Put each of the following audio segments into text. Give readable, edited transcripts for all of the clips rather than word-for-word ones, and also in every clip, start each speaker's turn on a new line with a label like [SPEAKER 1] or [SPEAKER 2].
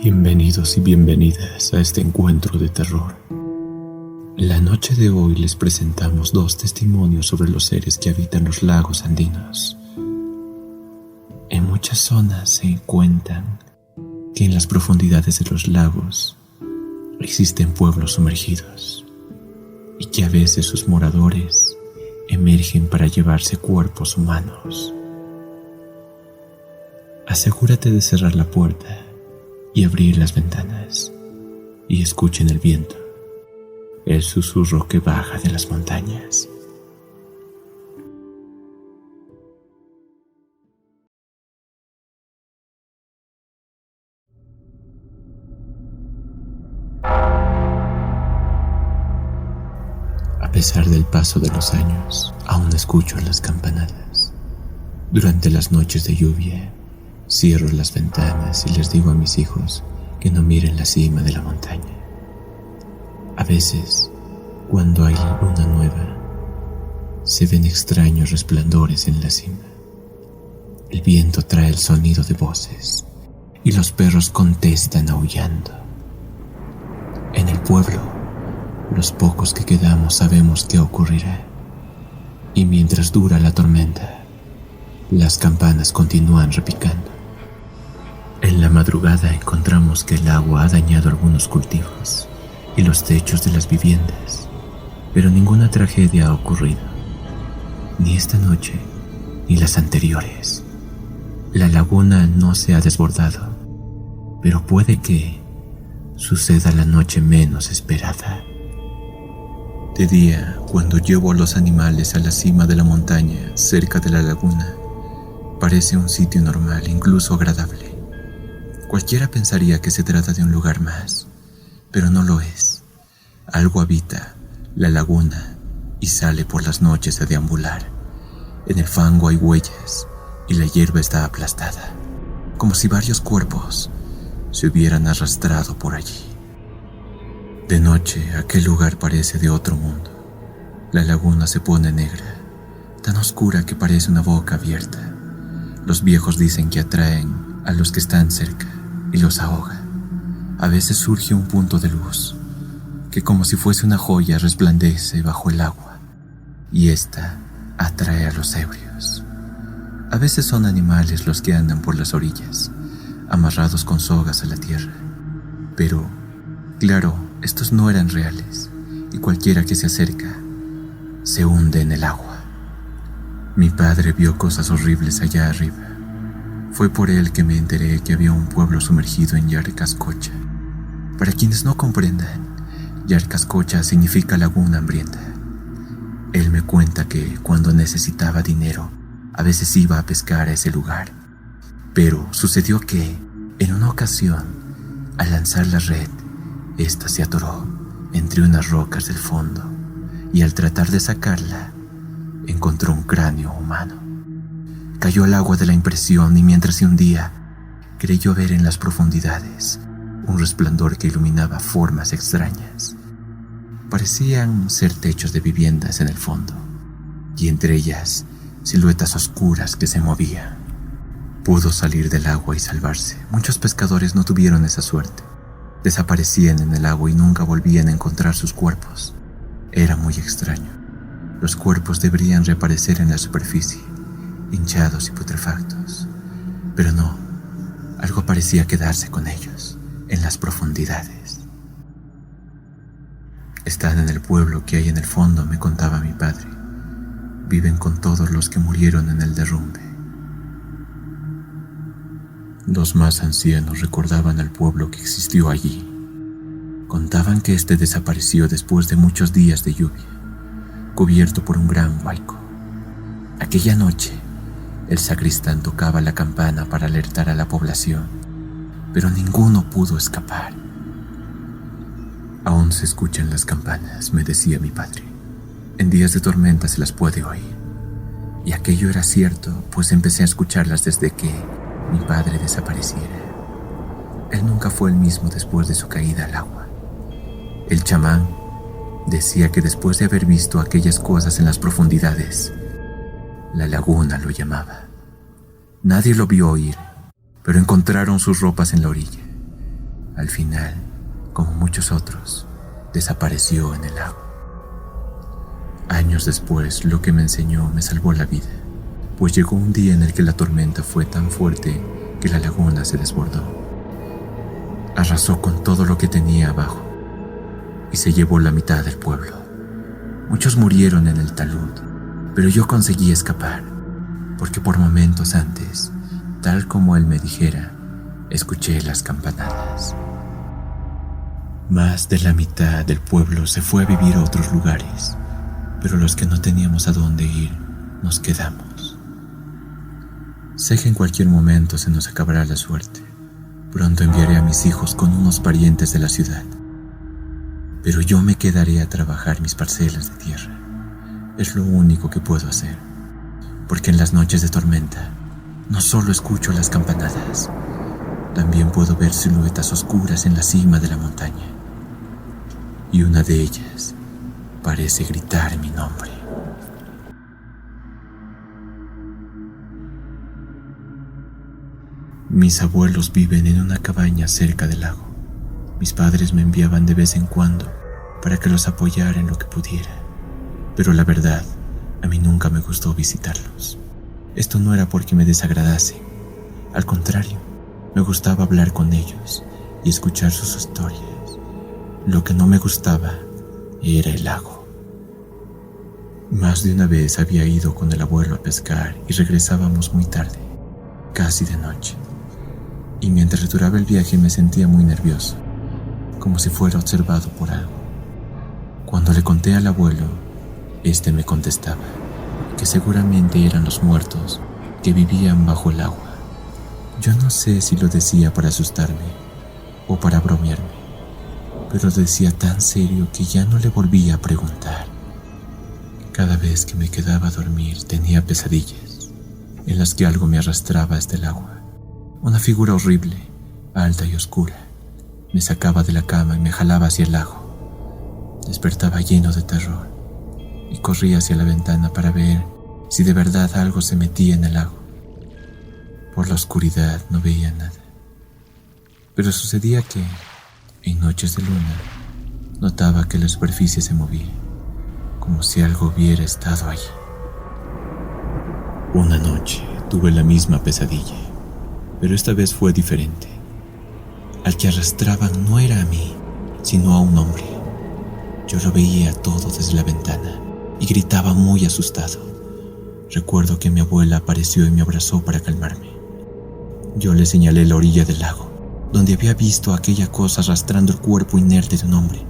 [SPEAKER 1] Bienvenidos y bienvenidas a este encuentro de terror. La noche de hoy les presentamos 2 testimonios sobre los seres que habitan los lagos andinos. En muchas zonas se cuentan que en las profundidades de los lagos existen pueblos sumergidos y que a veces sus moradores emergen para llevarse cuerpos humanos. Asegúrate de cerrar la puerta y abrir las ventanas y escuchen el viento, el susurro que baja de las montañas. A pesar del paso de los años, aún escucho las campanadas. Durante las noches de lluvia, cierro las ventanas y les digo a mis hijos que no miren la cima de la montaña. A veces, cuando hay luna nueva, se ven extraños resplandores en la cima. El viento trae el sonido de voces y los perros contestan aullando. En el pueblo, los pocos que quedamos sabemos qué ocurrirá. Y mientras dura la tormenta, las campanas continúan repicando. En la madrugada encontramos que el agua ha dañado algunos cultivos y los techos de las viviendas, pero ninguna tragedia ha ocurrido, ni esta noche ni las anteriores. La laguna no se ha desbordado, pero puede que suceda la noche menos esperada. De día, cuando llevo a los animales a la cima de la montaña, cerca de la laguna, parece un sitio normal, incluso agradable. Cualquiera pensaría que se trata de un lugar más, pero no lo es. Algo habita la laguna y sale por las noches a deambular. En el fango hay huellas y la hierba está aplastada, como si varios cuerpos se hubieran arrastrado por allí. De noche, aquel lugar parece de otro mundo. La laguna se pone negra, tan oscura que parece una boca abierta. Los viejos dicen que atraen a los que están cerca y los ahoga. A veces surge un punto de luz que, como si fuese una joya, resplandece bajo el agua, y ésta atrae a los ebrios. A veces son animales los que andan por las orillas, amarrados con sogas a la tierra. Pero, claro, estos no eran reales, y cualquiera que se acerca se hunde en el agua. Mi padre vio cosas horribles allá arriba. Fue por él que me enteré que había un pueblo sumergido en Yarkascocha. Para quienes no comprendan, Yarkascocha significa laguna hambrienta. Él me cuenta que cuando necesitaba dinero, a veces iba a pescar a ese lugar. Pero sucedió que, en una ocasión, al lanzar la red, esta se atoró entre unas rocas del fondo, y al tratar de sacarla, encontró un cráneo humano. Cayó al agua de la impresión y mientras se hundía, creyó ver en las profundidades un resplandor que iluminaba formas extrañas. Parecían ser techos de viviendas en el fondo, y entre ellas siluetas oscuras que se movían. Pudo salir del agua y salvarse. Muchos pescadores no tuvieron esa suerte. Desaparecían en el agua y nunca volvían a encontrar sus cuerpos. Era muy extraño. Los cuerpos deberían reaparecer en la superficie, hinchados y putrefactos. Pero no, algo parecía quedarse con ellos, en las profundidades. Están en el pueblo que hay en el fondo, me contaba mi padre. Viven con todos los que murieron en el derrumbe. Los más ancianos recordaban al pueblo que existió allí. Contaban que este desapareció después de muchos días de lluvia, cubierto por un gran huaico. Aquella noche, el sacristán tocaba la campana para alertar a la población, pero ninguno pudo escapar. Aún se escuchan las campanas, me decía mi padre. En días de tormenta se las puede oír. Y aquello era cierto, pues empecé a escucharlas desde que mi padre desapareciera. Él nunca fue el mismo después de su caída al agua. El chamán decía que después de haber visto aquellas cosas en las profundidades, la laguna lo llamaba. Nadie lo vio ir, pero encontraron sus ropas en la orilla. Al final, como muchos otros, desapareció en el lago. Años después, lo que me enseñó me salvó la vida, pues llegó un día en el que la tormenta fue tan fuerte que la laguna se desbordó. Arrasó con todo lo que tenía abajo y se llevó la mitad del pueblo. Muchos murieron en el talud, pero yo conseguí escapar, porque por momentos antes, tal como él me dijera, escuché las campanadas. Más de la mitad del pueblo se fue a vivir a otros lugares, pero los que no teníamos a dónde ir, nos quedamos. Sé que en cualquier momento se nos acabará la suerte. Pronto enviaré a mis hijos con unos parientes de la ciudad, pero yo me quedaré a trabajar mis parcelas de tierra. Es lo único que puedo hacer, porque en las noches de tormenta no solo escucho las campanadas, también puedo ver siluetas oscuras en la cima de la montaña, y una de ellas parece gritar mi nombre. Mis abuelos viven en una cabaña cerca del lago. Mis padres me enviaban de vez en cuando para que los apoyara en lo que pudiera, pero la verdad, a mí nunca me gustó visitarlos. Esto no era porque me desagradase, al contrario, me gustaba hablar con ellos y escuchar sus historias. Lo que no me gustaba era el lago. Más de una vez había ido con el abuelo a pescar y regresábamos muy tarde, casi de noche. Y mientras duraba el viaje me sentía muy nervioso, como si fuera observado por algo. Cuando le conté al abuelo, este me contestaba que seguramente eran los muertos que vivían bajo el agua. Yo no sé si lo decía para asustarme o para bromearme, pero lo decía tan serio que ya no le volvía a preguntar. Cada vez que me quedaba a dormir tenía pesadillas en las que algo me arrastraba hasta el agua. Una figura horrible, alta y oscura, me sacaba de la cama y me jalaba hacia el lago. Despertaba lleno de terror y corría hacia la ventana para ver si de verdad algo se metía en el lago. Por la oscuridad no veía nada, pero sucedía que, en noches de luna, notaba que la superficie se movía, como si algo hubiera estado allí. Una noche tuve la misma pesadilla, pero esta vez fue diferente. Al que arrastraban no era a mí, sino a un hombre. Yo lo veía todo desde la ventana y gritaba muy asustado. Recuerdo que mi abuela apareció y me abrazó para calmarme. Yo le señalé la orilla del lago, donde había visto aquella cosa arrastrando el cuerpo inerte de un hombre,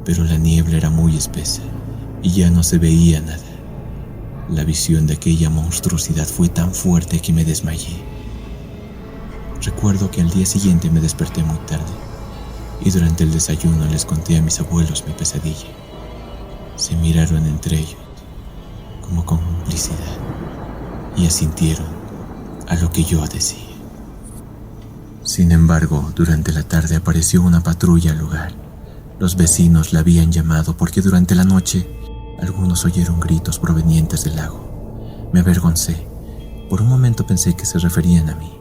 [SPEAKER 1] pero la niebla era muy espesa y ya no se veía nada. La visión de aquella monstruosidad fue tan fuerte que me desmayé. Recuerdo que al día siguiente me desperté muy tarde y durante el desayuno les conté a mis abuelos mi pesadilla. Se miraron entre ellos como con complicidad y asintieron a lo que yo decía. Sin embargo, durante la tarde apareció una patrulla al lugar. Los vecinos la habían llamado porque durante la noche algunos oyeron gritos provenientes del lago. Me avergoncé. Por un momento pensé que se referían a mí,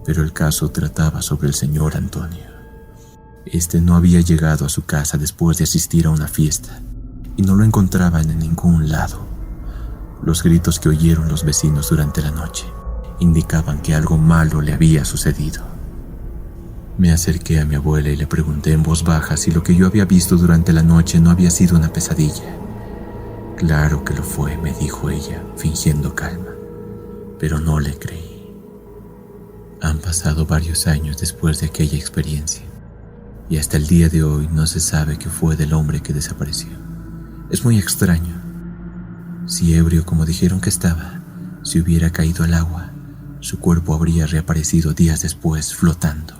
[SPEAKER 1] pero el caso trataba sobre el señor Antonio. Este no había llegado a su casa después de asistir a una fiesta y no lo encontraban en ningún lado. Los gritos que oyeron los vecinos durante la noche indicaban que algo malo le había sucedido. Me acerqué a mi abuela y le pregunté en voz baja si lo que yo había visto durante la noche no había sido una pesadilla. Claro que lo fue, me dijo ella, fingiendo calma, pero no le creí. Han pasado varios años después de aquella experiencia y hasta el día de hoy no se sabe qué fue del hombre que desapareció. Es muy extraño. Si ebrio como dijeron que estaba, si hubiera caído al agua, su cuerpo habría reaparecido días después flotando,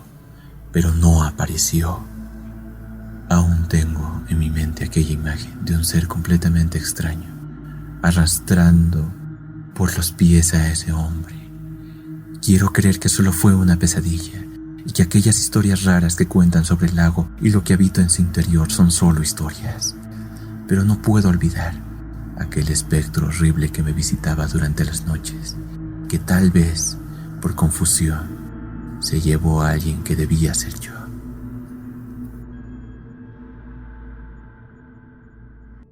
[SPEAKER 1] pero no apareció. Aún tengo en mi mente aquella imagen de un ser completamente extraño, arrastrando por los pies a ese hombre. Quiero creer que solo fue una pesadilla y que aquellas historias raras que cuentan sobre el lago y lo que habita en su interior son solo historias. Pero no puedo olvidar aquel espectro horrible que me visitaba durante las noches, que tal vez, por confusión, se llevó a alguien que debía ser yo.